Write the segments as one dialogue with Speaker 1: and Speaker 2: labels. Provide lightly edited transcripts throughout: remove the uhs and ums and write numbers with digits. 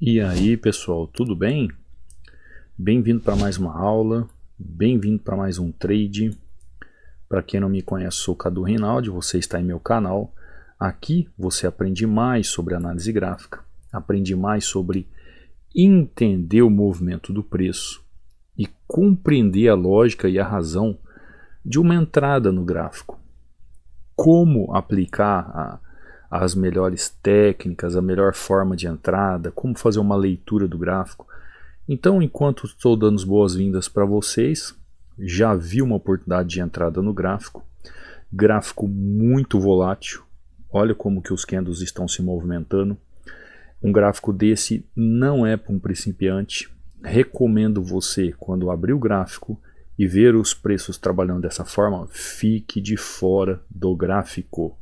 Speaker 1: E aí pessoal, tudo bem? Bem-vindo para mais uma aula, bem-vindo para mais um trade. Para quem não me conhece, sou o Cadu Rinaldi, você está em meu canal. Aqui você aprende mais sobre análise gráfica, aprende mais sobre entender o movimento do preço e compreender a lógica e a razão de uma entrada no gráfico. Como aplicar as melhores técnicas, a melhor forma de entrada, como fazer uma leitura do gráfico. Então, enquanto estou dando as boas-vindas para vocês, já vi uma oportunidade de entrada no gráfico. Gráfico muito volátil, olha como que os candles estão se movimentando. Um gráfico desse não é para um principiante. Recomendo você, quando abrir o gráfico e ver os preços trabalhando dessa forma, fique de fora do gráfico.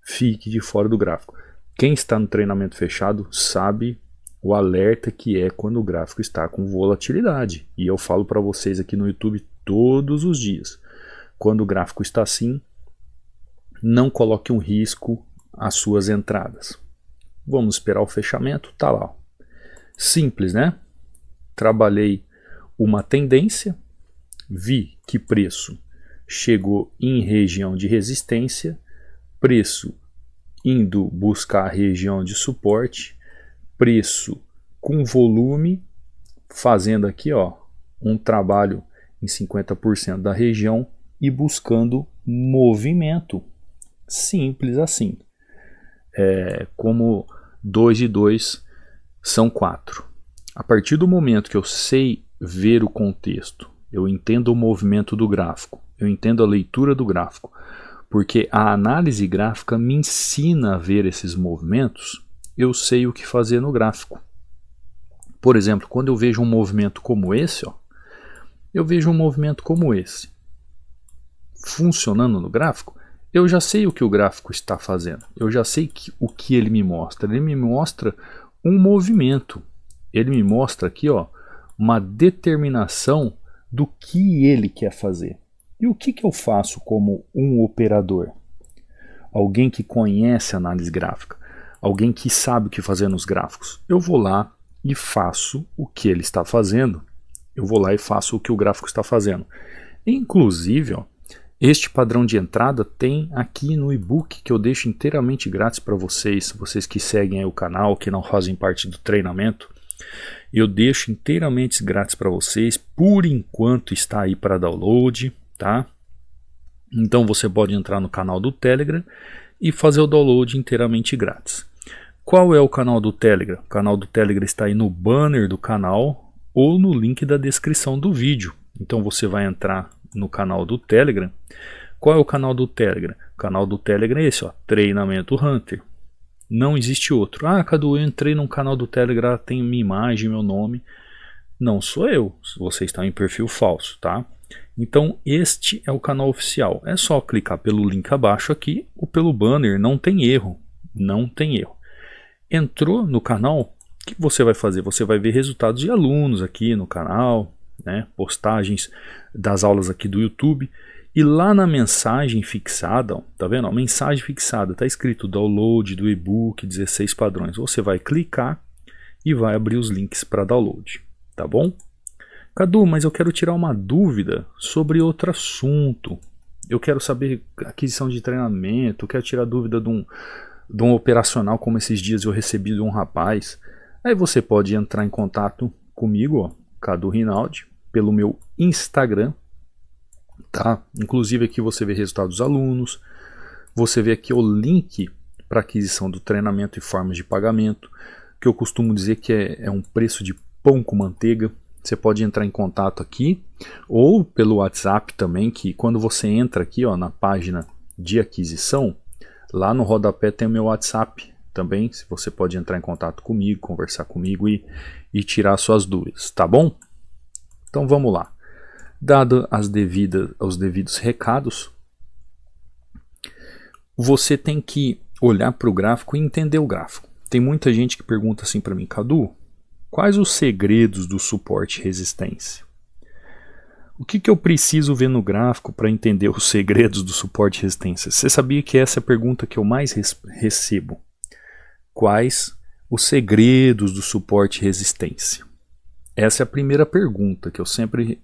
Speaker 1: Fique de fora do gráfico. Quem está no treinamento fechado sabe o alerta que é quando o gráfico está com volatilidade. E eu falo para vocês aqui no YouTube todos os dias. Quando o gráfico está assim, não coloque um risco às suas entradas. Vamos esperar o fechamento, tá lá. Simples, né? Trabalhei uma tendência, vi que preço chegou em região de resistência, preço indo buscar a região de suporte, preço com volume, fazendo aqui um trabalho em 50% da região e buscando movimento. Simples assim. Como 2 e 2 são 4. A partir do momento que eu sei ver o contexto, eu entendo o movimento do gráfico, eu entendo a leitura do gráfico, porque a análise gráfica me ensina a ver esses movimentos, eu sei o que fazer no gráfico. Por exemplo, quando eu vejo um movimento como esse, eu vejo um movimento como esse, funcionando no gráfico, eu já sei o que o gráfico está fazendo, eu já sei o que ele me mostra. Ele me mostra um movimento, ele me mostra aqui uma determinação do que ele quer fazer. E o que eu faço como um operador? Alguém que conhece análise gráfica, alguém que sabe o que fazer nos gráficos. Eu vou lá e faço o que ele está fazendo. Eu vou lá e faço o que o gráfico está fazendo. Inclusive, este padrão de entrada tem aqui no e-book que eu deixo inteiramente grátis para vocês. Vocês que seguem aí o canal, que não fazem parte do treinamento. Eu deixo inteiramente grátis para vocês. Por enquanto está aí para download. Tá? Então você pode entrar no canal do Telegram e fazer o download inteiramente grátis. Qual é o canal do Telegram? O canal do Telegram está aí no banner do canal ou no link da descrição do vídeo. Então você vai entrar no canal do Telegram. Qual é o canal do Telegram? O canal do Telegram é esse, Treinamento Hunter. Não existe outro. Ah, Cadu, eu entrei no canal do Telegram, tem minha imagem, meu nome. Não sou eu. Você está em perfil falso, tá? Então este é o canal oficial. É só clicar pelo link abaixo aqui ou pelo banner, não tem erro. Não tem erro. Entrou no canal, o que você vai fazer? Você vai ver resultados de alunos aqui no canal, né? Postagens das aulas aqui do YouTube. E lá na mensagem fixada, tá vendo? Mensagem fixada, está escrito download do e-book 16 padrões. Você vai clicar e vai abrir os links para download, tá bom? Cadu, mas eu quero tirar uma dúvida sobre outro assunto. Eu quero saber aquisição de treinamento, eu quero tirar dúvida de um operacional como esses dias eu recebi de um rapaz. Aí você pode entrar em contato comigo, Cadu Rinaldi, pelo meu Instagram. Tá? Inclusive aqui você vê resultados dos alunos, você vê aqui o link para aquisição do treinamento e formas de pagamento, que eu costumo dizer que é um preço de pão com manteiga. Você pode entrar em contato aqui ou pelo WhatsApp também, que quando você entra aqui na página de aquisição, lá no rodapé tem o meu WhatsApp também, se você pode entrar em contato comigo, conversar comigo e tirar suas dúvidas, tá bom? Então vamos lá. Dado os devidos recados, você tem que olhar para o gráfico e entender o gráfico. Tem muita gente que pergunta assim para mim, Cadu, quais os segredos do suporte e resistência? O que eu preciso ver no gráfico para entender os segredos do suporte e resistência? Você sabia que essa é a pergunta que eu mais recebo? Quais Os segredos do suporte e resistência. Essa é a primeira pergunta que eu sempre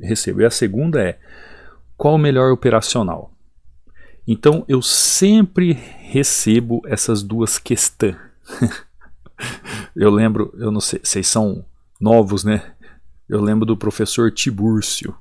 Speaker 1: recebo. E a segunda é: qual o melhor operacional? Então eu sempre recebo essas duas questões. Eu lembro, eu não sei, vocês são novos, né? Eu lembro do professor Tibúrcio.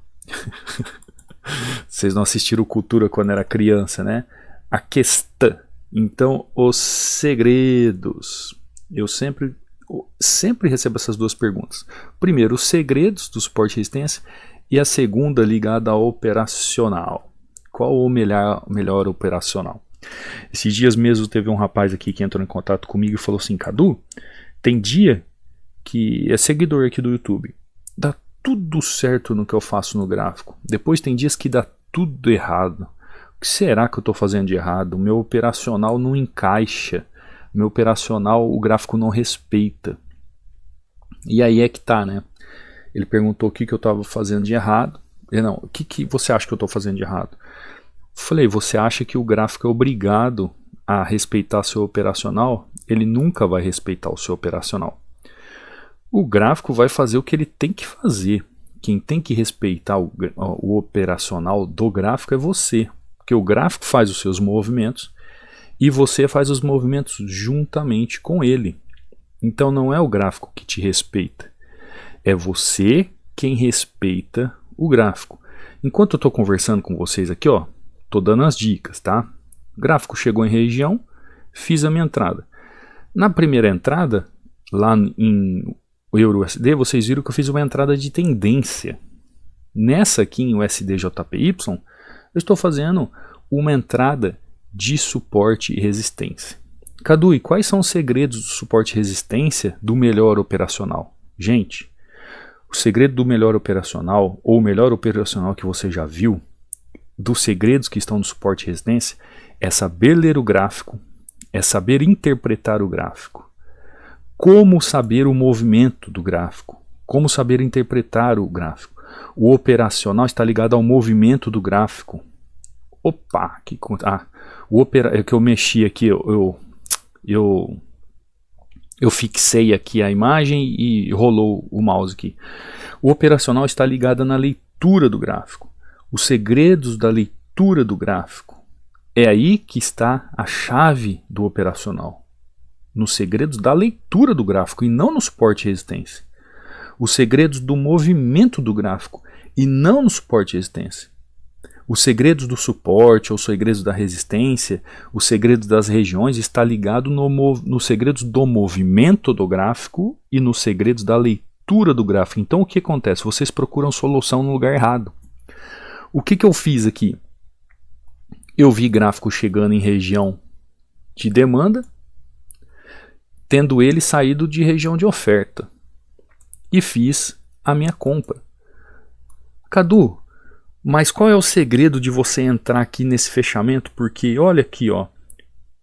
Speaker 1: Vocês não assistiram Cultura quando era criança, né? A questão. Então, os segredos. Eu sempre recebo essas duas perguntas. Primeiro, os segredos do suporte e resistência, e a segunda ligada ao operacional. Qual o melhor operacional? Esses dias mesmo teve um rapaz aqui que entrou em contato comigo e falou assim: Cadu, tem dia que é seguidor aqui do YouTube, dá tudo certo no que eu faço no gráfico, depois tem dias que dá tudo errado. O que será que eu estou fazendo de errado? O meu operacional não encaixa, meu operacional o gráfico não respeita. E aí é que tá, né? Ele perguntou o que eu estava fazendo de errado. Não, o que você acha que eu estou fazendo de errado? Falei, você acha que o gráfico é obrigado a respeitar seu operacional? Ele nunca vai respeitar o seu operacional. O gráfico vai fazer o que ele tem que fazer. Quem tem que respeitar o operacional do gráfico é você. Porque o gráfico faz os seus movimentos e você faz os movimentos juntamente com ele. Então não é o gráfico que te respeita. É você quem respeita o gráfico. Enquanto eu estou conversando com vocês aqui, ó, estou dando as dicas, tá? O gráfico chegou em região, fiz a minha entrada. Na primeira entrada, lá em EURUSD, vocês viram que eu fiz uma entrada de tendência. Nessa aqui, em USDJPY, eu estou fazendo uma entrada de suporte e resistência. Cadu, e quais são os segredos do suporte e resistência do melhor operacional? Gente, o segredo do melhor operacional, ou o melhor operacional que você já viu, dos segredos que estão no suporte e resistência, é saber ler o gráfico, é saber interpretar o gráfico. Como saber o movimento do gráfico, como saber interpretar o gráfico. O operacional está ligado ao movimento do gráfico. Opa, é que eu mexi aqui, eu fixei aqui a imagem e rolou o mouse aqui. O operacional está ligado na leitura do gráfico. Os segredos da leitura do gráfico. É aí que está a chave do operacional. Nos segredos da leitura do gráfico e não no suporte e resistência. Os segredos do movimento do gráfico e não no suporte e resistência. Os segredos do suporte ou os segredos da resistência, os segredos das regiões está ligado nos segredos do movimento do gráfico e nos segredos da leitura do gráfico. Então o que acontece? Vocês procuram solução no lugar errado. O que eu fiz aqui? Eu vi gráfico chegando em região de demanda, tendo ele saído de região de oferta. E fiz a minha compra. Cadu, mas qual é o segredo de você entrar aqui nesse fechamento? Porque olha aqui, ó,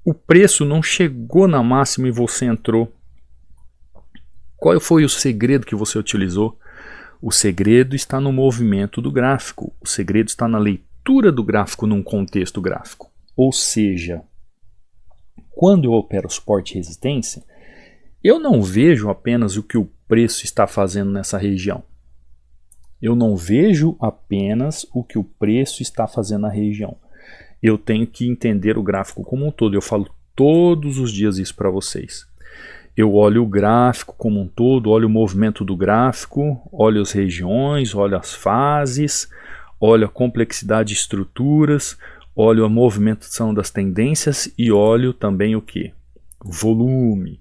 Speaker 1: o preço não chegou na máxima e você entrou. Qual foi o segredo que você utilizou? O segredo está no movimento do gráfico. O segredo está na leitura do gráfico num contexto gráfico. Ou seja, quando eu opero suporte e resistência, eu não vejo apenas o que o preço está fazendo nessa região. Eu não vejo apenas o que o preço está fazendo na região. Eu tenho que entender o gráfico como um todo. Eu falo todos os dias isso para vocês. Eu olho o gráfico como um todo, olho o movimento do gráfico, olho as regiões, olho as fases, olho a complexidade de estruturas, olho a movimentação das tendências e olho também o que? Volume.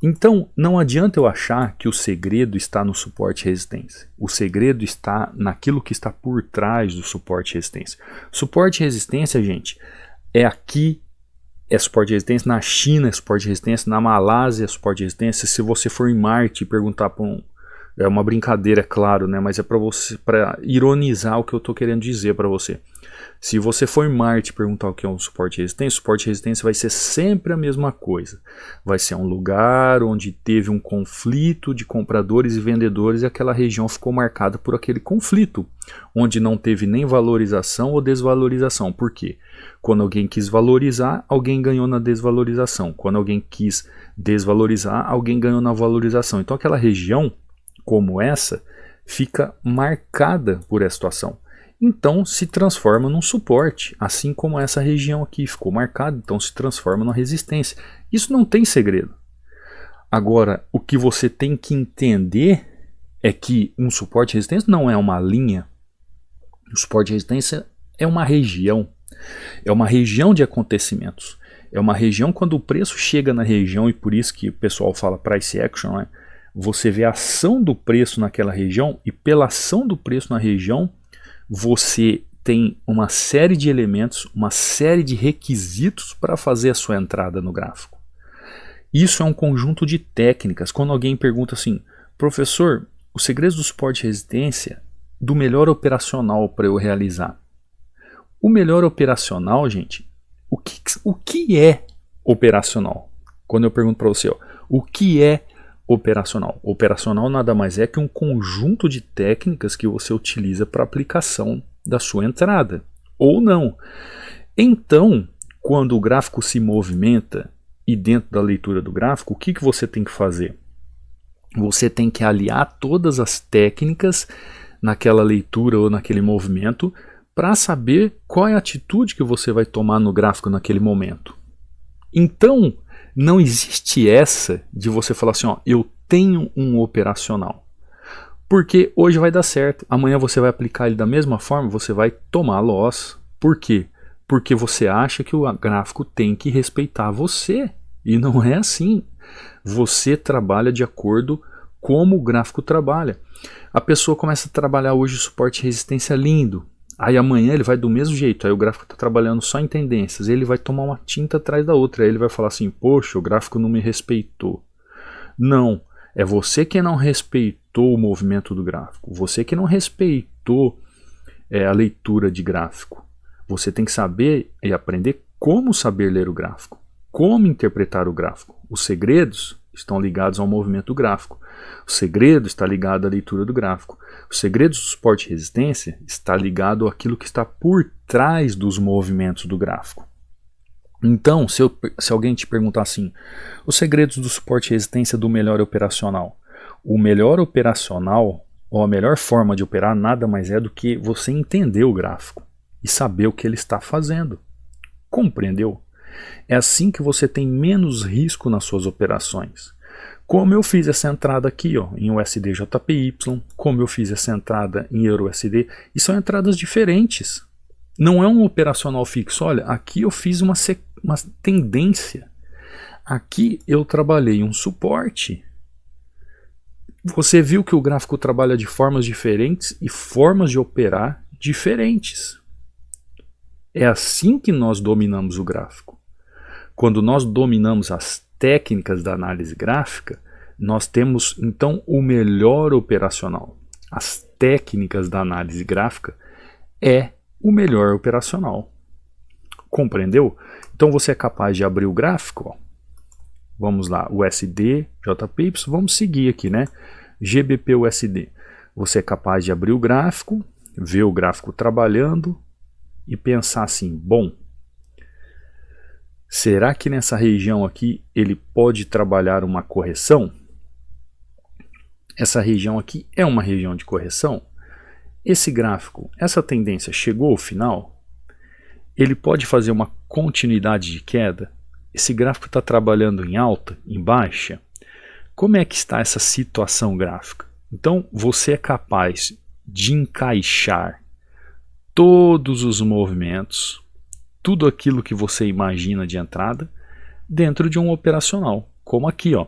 Speaker 1: Então, não adianta eu achar que o segredo está no suporte e resistência. O segredo está naquilo que está por trás do suporte e resistência. Suporte e resistência, gente, é aqui, é suporte e resistência, na China é suporte e resistência, na Malásia é suporte e resistência. Se você for em Marte e perguntar para é uma brincadeira, é claro, né? Mas é para ironizar o que eu estou querendo dizer para você. Se você for em Marte perguntar o que é um suporte e resistência vai ser sempre a mesma coisa. Vai ser um lugar onde teve um conflito de compradores e vendedores e aquela região ficou marcada por aquele conflito, onde não teve nem valorização ou desvalorização. Por quê? Quando alguém quis valorizar, alguém ganhou na desvalorização. Quando alguém quis desvalorizar, alguém ganhou na valorização. Então aquela região, como essa, fica marcada por essa situação. Então se transforma num suporte, assim como essa região aqui ficou marcada, então se transforma numa resistência. Isso não tem segredo. Agora, o que você tem que entender é que um suporte e resistência não é uma linha. O suporte e resistência é uma região. É uma região de acontecimentos. É uma região quando o preço chega na região, e por isso que o pessoal fala price action, né? Você vê a ação do preço naquela região, e pela ação do preço na região, você tem uma série de elementos, uma série de requisitos para fazer a sua entrada no gráfico. Isso é um conjunto de técnicas. Quando alguém pergunta assim, professor, os segredos do suporte e resistência, do melhor operacional para eu realizar. O melhor operacional, gente, o que é operacional? Quando eu pergunto para você, ó, o que é operacional? Operacional nada mais é que um conjunto de técnicas que você utiliza para aplicação da sua entrada, ou não. Então, quando o gráfico se movimenta e dentro da leitura do gráfico, o que você tem que fazer? Você tem que aliar todas as técnicas naquela leitura ou naquele movimento para saber qual é a atitude que você vai tomar no gráfico naquele momento. Então, não existe essa de você falar assim, ó, eu tenho um operacional. Porque hoje vai dar certo, amanhã você vai aplicar ele da mesma forma, você vai tomar loss. Por quê? Porque você acha que o gráfico tem que respeitar você. E não é assim. Você trabalha de acordo como o gráfico trabalha. A pessoa começa a trabalhar hoje suporte e resistência lindo. Aí amanhã ele vai do mesmo jeito, aí o gráfico está trabalhando só em tendências, ele vai tomar uma tinta atrás da outra, aí ele vai falar assim, poxa, o gráfico não me respeitou. Não, é você que não respeitou o movimento do gráfico, você que não respeitou a leitura de gráfico. Você tem que saber e aprender como saber ler o gráfico, como interpretar o gráfico. Os segredos estão ligados ao movimento do gráfico. O segredo está ligado à leitura do gráfico. O segredo do suporte e resistência está ligado àquilo que está por trás dos movimentos do gráfico. Então, se alguém te perguntar assim, os segredos do suporte e resistência do melhor operacional. O melhor operacional, ou a melhor forma de operar, nada mais é do que você entender o gráfico e saber o que ele está fazendo. Compreendeu? É assim que você tem menos risco nas suas operações. Como eu fiz essa entrada aqui, ó, em USD JPY, como eu fiz essa entrada em Euro USD, e são entradas diferentes. Não é um operacional fixo. Olha, aqui eu fiz uma tendência. Aqui eu trabalhei um suporte. Você viu que o gráfico trabalha de formas diferentes e formas de operar diferentes. É assim que nós dominamos o gráfico. Quando nós dominamos as técnicas da análise gráfica, nós temos então o melhor operacional. As técnicas da análise gráfica é o melhor operacional. Compreendeu? Então você é capaz de abrir o gráfico, ó. Vamos lá, USD, JPY, vamos seguir aqui, né? GBP USD. Você é capaz de abrir o gráfico, ver o gráfico trabalhando e pensar assim, bom, será que nessa região aqui ele pode trabalhar uma correção? Essa região aqui é uma região de correção? Esse gráfico, essa tendência chegou ao final? Ele pode fazer uma continuidade de queda? Esse gráfico está trabalhando em alta, em baixa? Como é que está essa situação gráfica? Então você é capaz de encaixar todos os movimentos, tudo aquilo que você imagina de entrada, dentro de um operacional, como aqui, ó.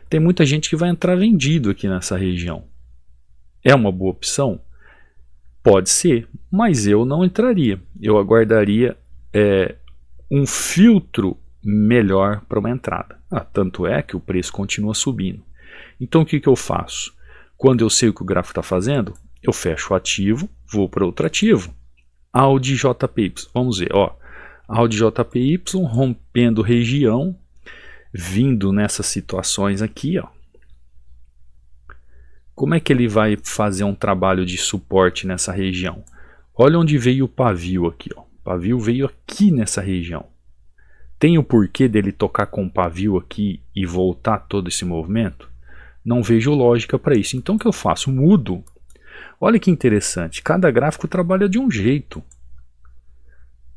Speaker 1: Tem muita gente que vai entrar vendido aqui nessa região. É uma boa opção? Pode ser, mas eu não entraria. Eu aguardaria um filtro melhor para uma entrada. Tanto é que o preço continua subindo. Então o que eu faço? Quando eu sei o que o gráfico está fazendo, eu fecho o ativo, vou para outro ativo. Audi JPY, vamos ver, ó, Audi JPY rompendo região, vindo nessas situações aqui, ó. Como é que ele vai fazer um trabalho de suporte nessa região? Olha onde veio o pavio aqui, ó. O pavio veio aqui nessa região. Tem o porquê dele tocar com o pavio aqui e voltar todo esse movimento? Não vejo lógica para isso. Então o que eu faço? Mudo. Olha que interessante. Cada gráfico trabalha de um jeito.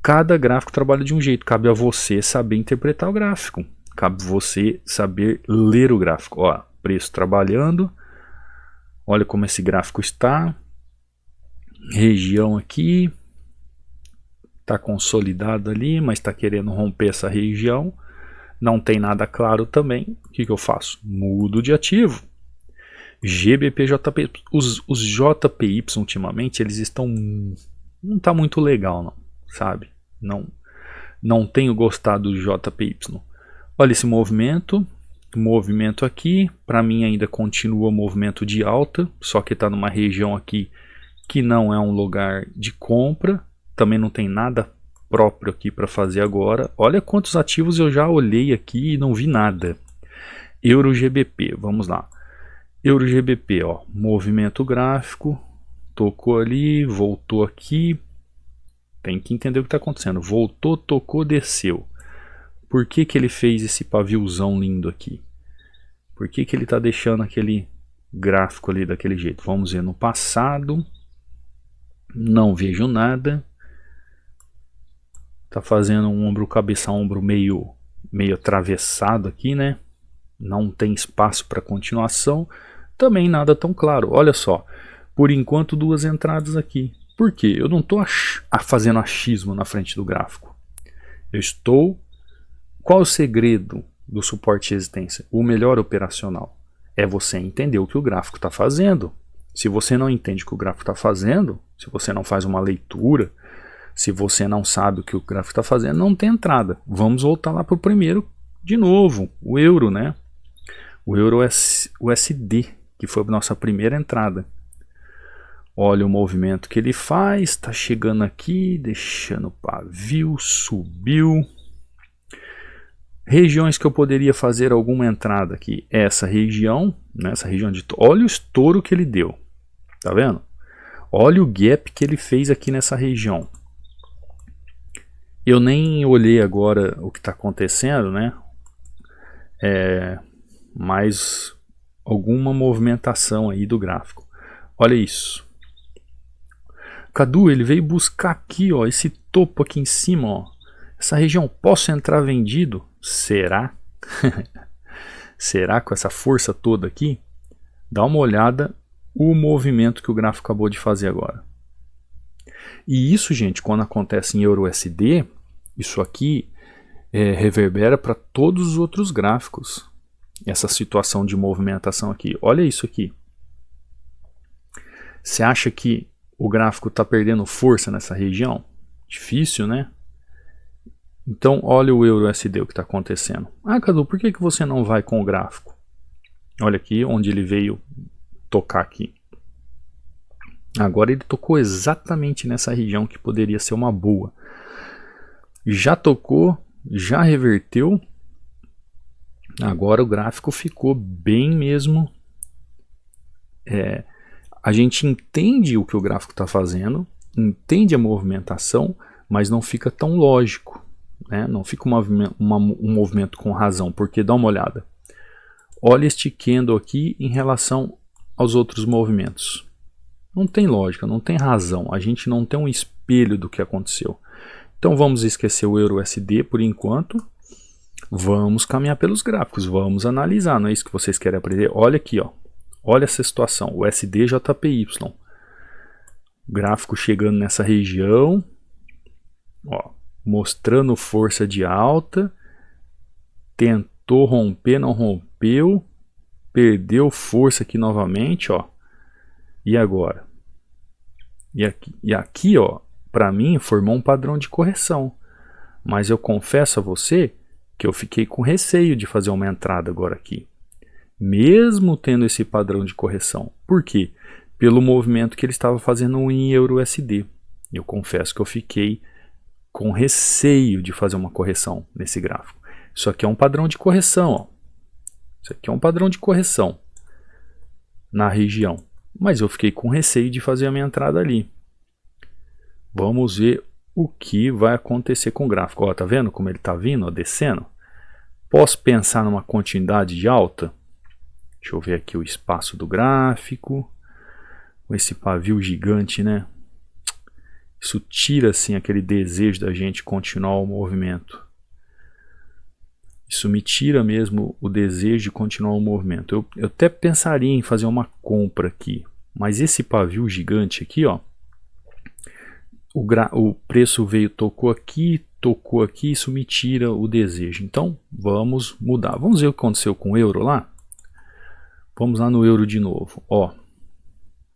Speaker 1: Cada gráfico trabalha de um jeito. Cabe a você saber interpretar o gráfico. Cabe a você saber ler o gráfico. Ó, preço trabalhando. Olha como esse gráfico está. Região aqui. Está consolidado ali, mas está querendo romper essa região. Não tem nada claro também. O que eu faço? Mudo de ativo. GBP, JPY. Os JPY ultimamente eles estão... Não está muito legal não, sabe? Não tenho gostado do JPY. Olha esse movimento. Movimento aqui. Para mim ainda continua movimento de alta. Só que está numa região aqui que não é um lugar de compra. Também não tem nada próprio aqui para fazer agora. Olha quantos ativos eu já olhei aqui e não vi nada. Euro GBP, vamos lá. Euro GBP, ó, movimento gráfico, tocou ali, voltou aqui. Tem que entender o que está acontecendo. Voltou, tocou, desceu. Por que que ele fez esse paviozão lindo aqui? Por que que ele está deixando aquele gráfico ali daquele jeito? Vamos ver no passado. Não vejo nada. Tá fazendo um ombro, cabeça, ombro meio atravessado aqui, né? Não tem espaço para continuação. Também nada tão claro. Olha só, por enquanto duas entradas aqui. Por quê? Eu não estou fazendo achismo na frente do gráfico. Eu estou... Qual é o segredo do suporte e resistência? O melhor operacional é você entender o que o gráfico está fazendo. Se você não entende o que o gráfico está fazendo, se você não faz uma leitura, se você não sabe o que o gráfico está fazendo, não tem entrada. Vamos voltar lá para o primeiro de novo, o euro, né? O euro USD, que foi a nossa primeira entrada. Olha o movimento que ele faz, está chegando aqui, deixando o pavio, subiu. Regiões que eu poderia fazer alguma entrada aqui. Essa região, né? Essa região de... Olha o estouro que ele deu, tá vendo? Olha o gap que ele fez aqui nessa região. Eu nem olhei agora o que está acontecendo, né? Mais alguma movimentação aí do gráfico. Olha isso. Cadu, ele veio buscar aqui, ó, esse topo aqui em cima, ó. Essa região, posso entrar vendido? Será? Será com essa força toda aqui? Dá uma olhada o movimento que o gráfico acabou de fazer agora. E isso, gente, quando acontece em EURUSD, isso aqui reverbera para todos os outros gráficos. Essa situação de movimentação aqui. Olha isso aqui. Você acha que o gráfico está perdendo força nessa região? Difícil, né? Então, olha o EURUSD, o que está acontecendo. Ah, Cadu, por que você não vai com o gráfico? Olha aqui onde ele veio tocar aqui. Agora ele tocou exatamente nessa região que poderia ser uma boa. Já tocou, já reverteu. Agora o gráfico ficou bem mesmo. A gente entende o que o gráfico está fazendo, entende a movimentação, mas não fica tão lógico, né? Não fica um movimento com razão, porque dá uma olhada. Olha este candle aqui em relação aos outros movimentos. Não tem lógica, não tem razão. A gente não tem um espelho do que aconteceu. Então vamos esquecer o EURUSD por enquanto. Vamos caminhar pelos gráficos, vamos analisar, não é isso que vocês querem aprender? Olha aqui, ó. Olha essa situação, o USD-JPY. Gráfico chegando nessa região, ó, mostrando força de alta. Tentou romper, não rompeu. Perdeu força aqui novamente, ó. E agora? E aqui, ó, para mim formou um padrão de correção. Mas eu confesso a você que eu fiquei com receio de fazer uma entrada agora aqui. Mesmo tendo esse padrão de correção. Por quê? Pelo movimento que ele estava fazendo em EURUSD. Eu confesso que eu fiquei com receio de fazer uma correção nesse gráfico. Isso aqui é um padrão de correção, ó. Isso aqui é um padrão de correção na região, mas eu fiquei com receio de fazer a minha entrada ali. Vamos ver o que vai acontecer com o gráfico. Ó, tá vendo como ele está vindo, ó, descendo? Posso pensar numa continuidade de alta? Deixa eu ver aqui o espaço do gráfico. Com esse pavio gigante, né? Isso tira assim aquele desejo da gente continuar o movimento. Isso me tira mesmo o desejo de continuar o movimento. Eu até pensaria em fazer uma compra aqui, mas esse pavio gigante aqui, ó, o preço veio, tocou aqui, isso me tira o desejo. Então vamos mudar. Vamos ver o que aconteceu com o euro lá? Vamos lá no euro de novo. Ó,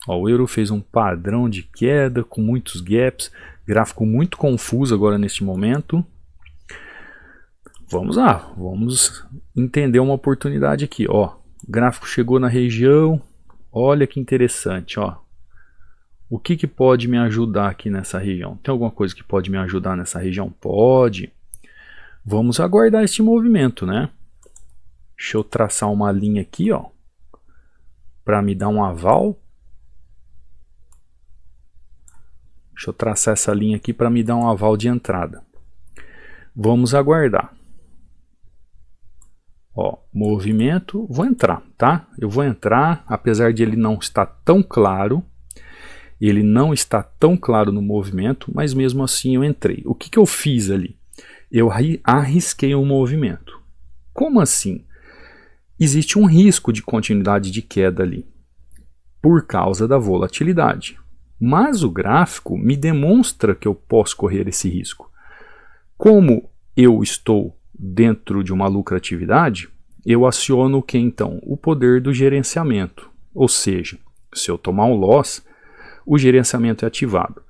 Speaker 1: o euro fez um padrão de queda com muitos gaps, gráfico muito confuso agora neste momento. Vamos lá, vamos entender uma oportunidade aqui. Ó, o gráfico chegou na região, olha que interessante, ó. O que pode me ajudar aqui nessa região? Tem alguma coisa que pode me ajudar nessa região? Pode. Vamos aguardar este movimento, né? Deixa eu traçar uma linha aqui, ó, para me dar um aval. Deixa eu traçar essa linha aqui para me dar um aval de entrada. Vamos aguardar. Ó, movimento, vou entrar, tá? Eu vou entrar, apesar de ele não estar tão claro. Ele não está tão claro no movimento, mas mesmo assim eu entrei. O que eu fiz ali? Eu arrisquei um movimento. Como assim? Existe um risco de continuidade de queda ali, por causa da volatilidade. Mas o gráfico me demonstra que eu posso correr esse risco. Como eu estou dentro de uma lucratividade, eu aciono o que então? O poder do gerenciamento. Ou seja, se eu tomar um loss, o gerenciamento é ativado.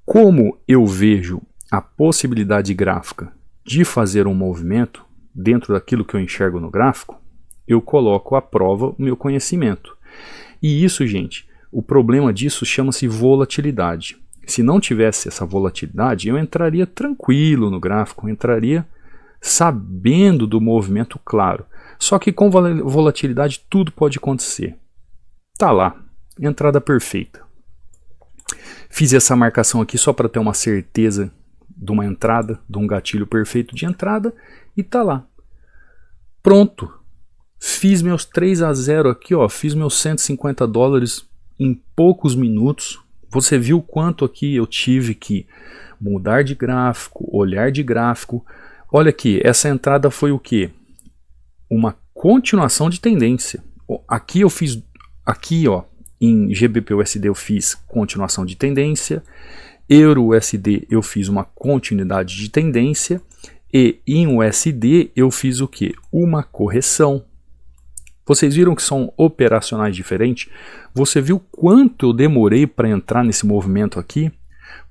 Speaker 1: Como eu vejo a possibilidade gráfica de fazer um movimento dentro daquilo que eu enxergo no gráfico, eu coloco à prova o meu conhecimento. E isso, gente, o problema disso chama-se volatilidade. Se não tivesse essa volatilidade, eu entraria tranquilo no gráfico, entraria sabendo do movimento claro. Só que com volatilidade tudo pode acontecer. Tá lá, entrada perfeita. Fiz essa marcação aqui só para ter uma certeza de uma entrada, de um gatilho perfeito de entrada, e tá lá. Pronto. Fiz meus 3-0 aqui, ó, fiz meus $150 em poucos minutos. Você viu quanto aqui eu tive que mudar de gráfico, olhar de gráfico. Olha aqui, essa entrada foi o quê? Uma continuação de tendência. Aqui eu fiz, aqui ó, em GBP/USD eu fiz continuação de tendência, Euro/USD eu fiz uma continuidade de tendência e em USD eu fiz o que? Uma correção. Vocês viram que são operacionais diferentes? Você viu quanto eu demorei para entrar nesse movimento aqui?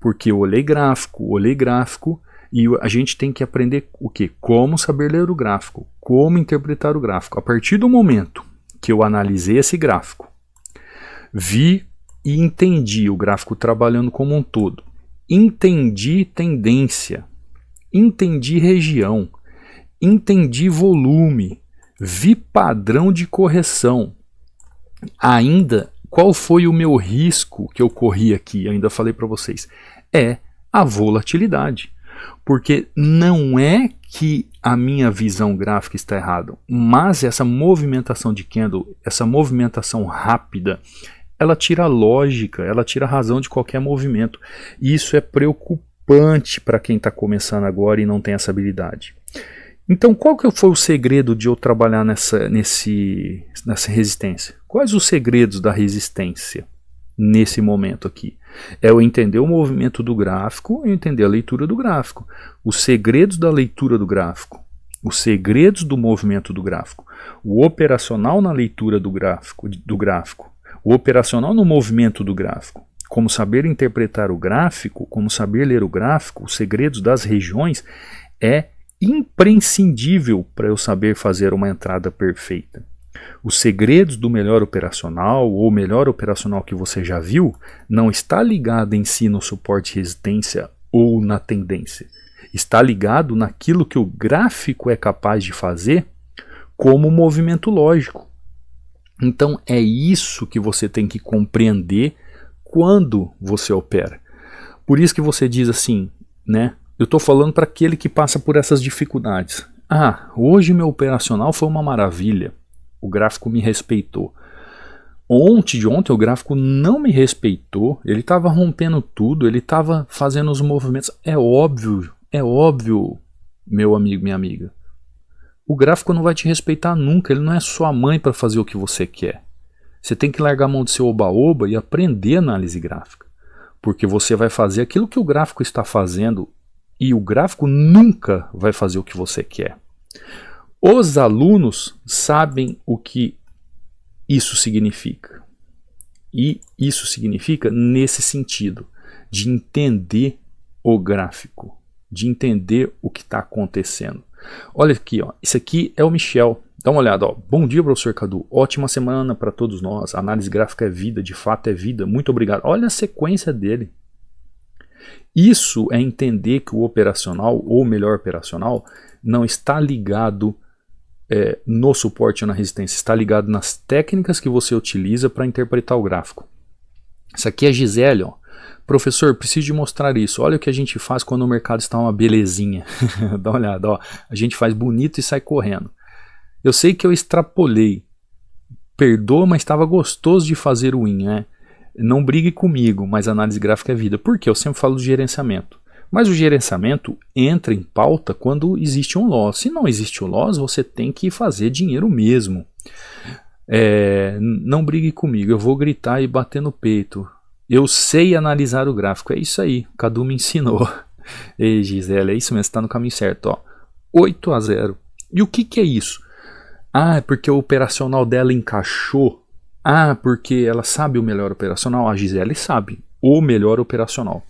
Speaker 1: Porque eu olhei gráfico e a gente tem que aprender o que? Como saber ler o gráfico, como interpretar o gráfico. A partir do momento que eu analisei esse gráfico, vi e entendi o gráfico trabalhando como um todo, entendi tendência, entendi região, entendi volume, vi padrão de correção. Ainda, qual foi o meu risco que eu corri aqui? Eu ainda falei para vocês, é a volatilidade. Porque não é que a minha visão gráfica está errada, mas essa movimentação de candle, essa movimentação rápida, ela tira a lógica, ela tira a razão de qualquer movimento. E isso é preocupante para quem está começando agora e não tem essa habilidade. Então, qual que foi o segredo de eu trabalhar nessa resistência? Quais os segredos da resistência nesse momento aqui? É eu entender o movimento do gráfico e entender a leitura do gráfico. Os segredos da leitura do gráfico, os segredos do movimento do gráfico, o operacional na leitura do gráfico, o operacional no movimento do gráfico, como saber interpretar o gráfico, como saber ler o gráfico, os segredos das regiões, é imprescindível para eu saber fazer uma entrada perfeita. Os segredos do melhor operacional ou melhor operacional que você já viu não está ligado em si no suporte e resistência ou na tendência. Está ligado naquilo que o gráfico é capaz de fazer como movimento lógico. Então é isso que você tem que compreender quando você opera. Por isso que você diz assim, né? Eu estou falando para aquele que passa por essas dificuldades. Ah, hoje meu operacional foi uma maravilha. O gráfico me respeitou. De ontem o gráfico não me respeitou. Ele estava rompendo tudo, ele estava fazendo os movimentos. É óbvio, meu amigo, minha amiga. O gráfico não vai te respeitar nunca. Ele não é sua mãe para fazer o que você quer. Você tem que largar a mão do seu oba-oba e aprender análise gráfica. Porque você vai fazer aquilo que o gráfico está fazendo e o gráfico nunca vai fazer o que você quer. Os alunos sabem o que isso significa. E isso significa nesse sentido, de entender o gráfico, de entender o que está acontecendo. Olha aqui, ó, isso aqui é o Michel. Dá uma olhada, ó. Bom dia, professor Cadu. Ótima semana para todos nós. Análise gráfica é vida, de fato é vida. Muito obrigado. Olha a sequência dele. Isso é entender que o operacional, ou melhor operacional, não está ligado no suporte ou na resistência, está ligado nas técnicas que você utiliza para interpretar o gráfico. Isso aqui é Gisele, ó. Professor, preciso de mostrar isso. Olha o que a gente faz quando o mercado está uma belezinha. Dá uma olhada, ó. A gente faz bonito e sai correndo. Eu sei que eu extrapolei. Perdoa, mas estava gostoso de fazer o win, né? Não brigue comigo, mas análise gráfica é vida. Por quê? Eu sempre falo do gerenciamento. Mas o gerenciamento entra em pauta quando existe um loss. Se não existe o loss, você tem que fazer dinheiro mesmo. Não brigue comigo, eu vou gritar e bater no peito. Eu sei analisar o gráfico, é isso aí, Cadu me ensinou. Ei, Gisele, é isso mesmo, você está no caminho certo. Ó. 8-0. E o que é isso? Ah, é porque o operacional dela encaixou. Ah, porque ela sabe o melhor operacional. A Gisele sabe o melhor operacional.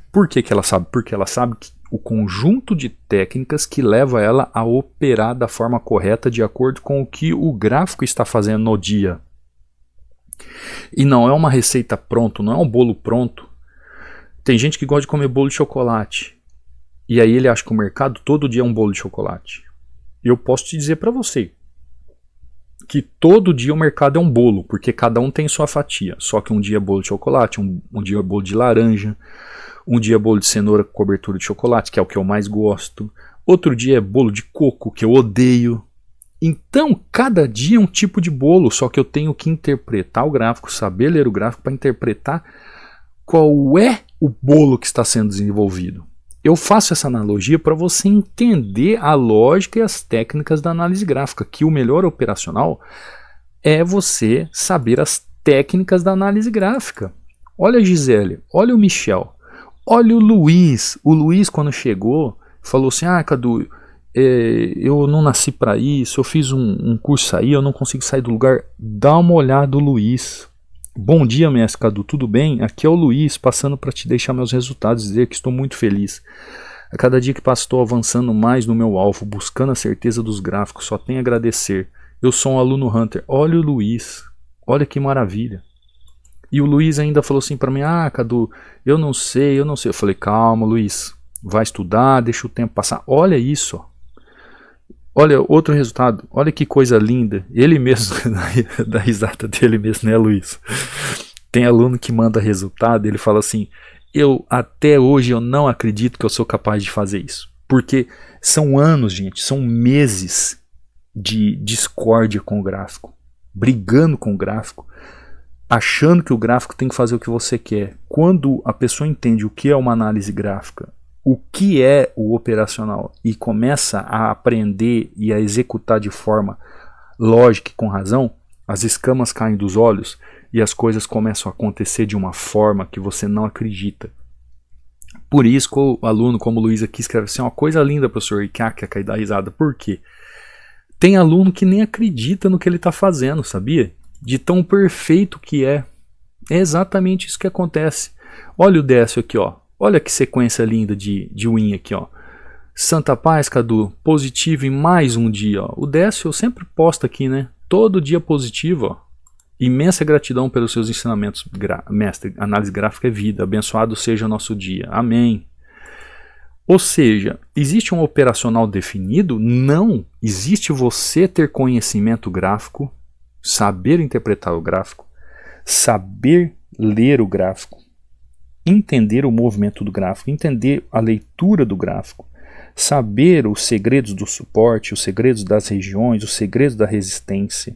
Speaker 1: Por que ela sabe? Porque ela sabe que o conjunto de técnicas que leva ela a operar da forma correta de acordo com o que o gráfico está fazendo no dia. E não é uma receita pronta, não é um bolo pronto. Tem gente que gosta de comer bolo de chocolate. E aí ele acha que o mercado todo dia é um bolo de chocolate. E eu posso te dizer para você que todo dia o mercado é um bolo, porque cada um tem sua fatia. Só que um dia é bolo de chocolate, um dia é bolo de laranja, um dia é bolo de cenoura com cobertura de chocolate, que é o que eu mais gosto. Outro dia é bolo de coco, que eu odeio. Então, cada dia é um tipo de bolo, só que eu tenho que interpretar o gráfico, saber ler o gráfico para interpretar qual é o bolo que está sendo desenvolvido. Eu faço essa analogia para você entender a lógica e as técnicas da análise gráfica, que o melhor operacional é você saber as técnicas da análise gráfica. Olha a Gisele, olha o Michel, olha o Luiz. O Luiz, quando chegou, falou assim, Cadu, eu não nasci para isso, eu fiz um curso aí, eu não consigo sair do lugar. Dá uma olhada, Luiz. Bom dia, mestre Cadu, tudo bem? Aqui é o Luiz, passando para te deixar meus resultados e dizer que estou muito feliz. A cada dia que passo estou avançando mais no meu alvo, buscando a certeza dos gráficos, só tenho a agradecer. Eu sou um aluno Hunter. Olha o Luiz, olha que maravilha. E o Luiz ainda falou assim para mim, Cadu, eu não sei. Eu falei, calma, Luiz, vai estudar, deixa o tempo passar. Olha isso, ó. Olha outro resultado, olha que coisa linda. Ele mesmo, da risada dele mesmo, né, Luiz? Tem aluno que manda resultado, ele fala assim, até hoje eu não acredito que eu sou capaz de fazer isso. Porque são anos, gente, são meses de discórdia com o gráfico, brigando com o gráfico, achando que o gráfico tem que fazer o que você quer. Quando a pessoa entende o que é uma análise gráfica, o que é o operacional e começa a aprender e a executar de forma lógica e com razão, as escamas caem dos olhos e as coisas começam a acontecer de uma forma que você não acredita. Por isso que o aluno como o Luiz aqui escreve assim, uma coisa linda, professor, e cai da risada. Por quê? Tem aluno que nem acredita no que ele está fazendo, sabia? De tão perfeito que é. É exatamente isso que acontece. Olha o Décio aqui, ó. Olha que sequência linda de win aqui, ó. Santa Paz, Cadu, positivo em mais um dia, ó. O Décio eu sempre posto aqui, né? todo dia positivo, ó. Imensa gratidão pelos seus ensinamentos, mestre. Análise gráfica é vida. Abençoado seja o nosso dia. Amém. Ou seja, existe um operacional definido? Não. Existe você ter conhecimento gráfico, saber interpretar o gráfico, saber ler o gráfico, entender o movimento do gráfico, entender a leitura do gráfico, saber os segredos do suporte, os segredos das regiões, os segredos da resistência,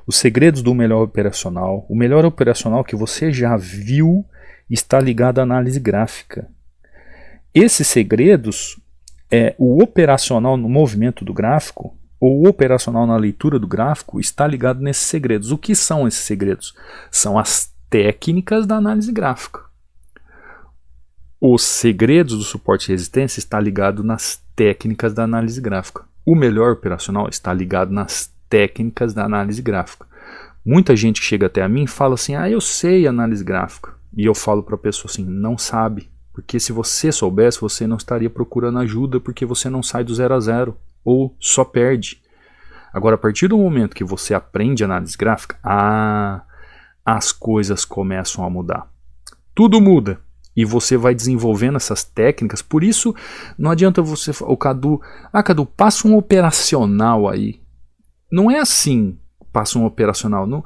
Speaker 1: os segredos do melhor operacional. O melhor operacional que você já viu está ligado à análise gráfica. Esses segredos, o operacional no movimento do gráfico, ou o operacional na leitura do gráfico, está ligado nesses segredos. O que são esses segredos? São as técnicas da análise gráfica. Os segredos do suporte e resistência está ligado nas técnicas da análise gráfica. O melhor operacional está ligado nas técnicas da análise gráfica. Muita gente chega até a mim e fala assim, eu sei análise gráfica. E eu falo para a pessoa assim, não sabe. Porque se você soubesse, você não estaria procurando ajuda, porque você não sai do 0 a 0, ou só perde. Agora, a partir do momento que você aprende análise gráfica, as coisas começam a mudar. Tudo muda. E você vai desenvolvendo essas técnicas. Por isso, não adianta você... O Cadu, Cadu, passa um operacional aí. Não é assim, passa um operacional. Não,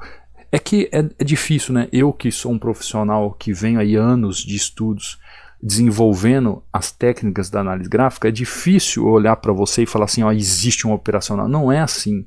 Speaker 1: é que é difícil, né? Eu que sou um profissional que venho aí anos de estudos desenvolvendo as técnicas da análise gráfica, é difícil olhar para você e falar assim, existe um operacional. Não é assim.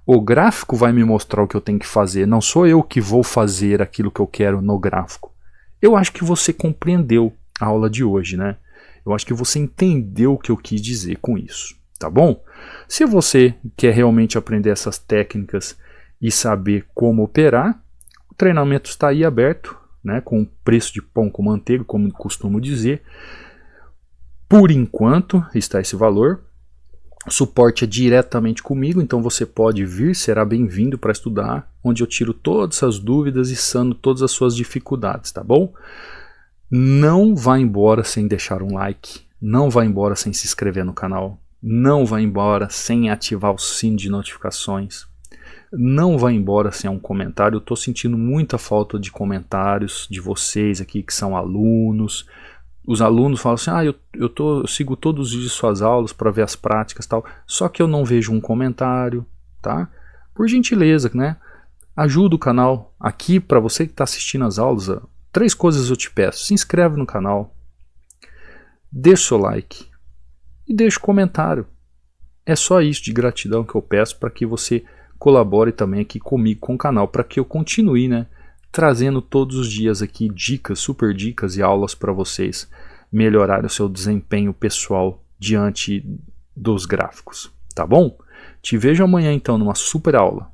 Speaker 1: O gráfico vai me mostrar o que eu tenho que fazer. Não sou eu que vou fazer aquilo que eu quero no gráfico. Eu acho que você compreendeu a aula de hoje, né? Eu acho que você entendeu o que eu quis dizer com isso, tá bom? Se você quer realmente aprender essas técnicas e saber como operar, o treinamento está aí aberto, né? Com preço de pão com manteiga, como costumo dizer. Por enquanto está esse valor. O suporte é diretamente comigo, então você pode vir, será bem-vindo para estudar, onde eu tiro todas as dúvidas e sano todas as suas dificuldades, tá bom? Não vá embora sem deixar um like, não vá embora sem se inscrever no canal, não vá embora sem ativar o sino de notificações, não vá embora sem um comentário. Eu estou sentindo muita falta de comentários de vocês aqui que são alunos. Os alunos falam assim, eu sigo todos os dias suas aulas para ver as práticas e tal, só que eu não vejo um comentário, tá? Por gentileza, né? Ajuda o canal. Aqui, para você que está assistindo as aulas, 3 coisas eu te peço. Se inscreve no canal, deixa o seu like e deixa o comentário. É só isso de gratidão que eu peço para que você colabore também aqui comigo, com o canal, para que eu continue, né? Trazendo todos os dias aqui dicas, super dicas e aulas para vocês melhorarem o seu desempenho pessoal diante dos gráficos, tá bom? Te vejo amanhã então numa super aula.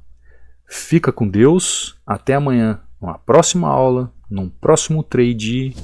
Speaker 1: Fica com Deus, até amanhã numa próxima aula, num próximo trade.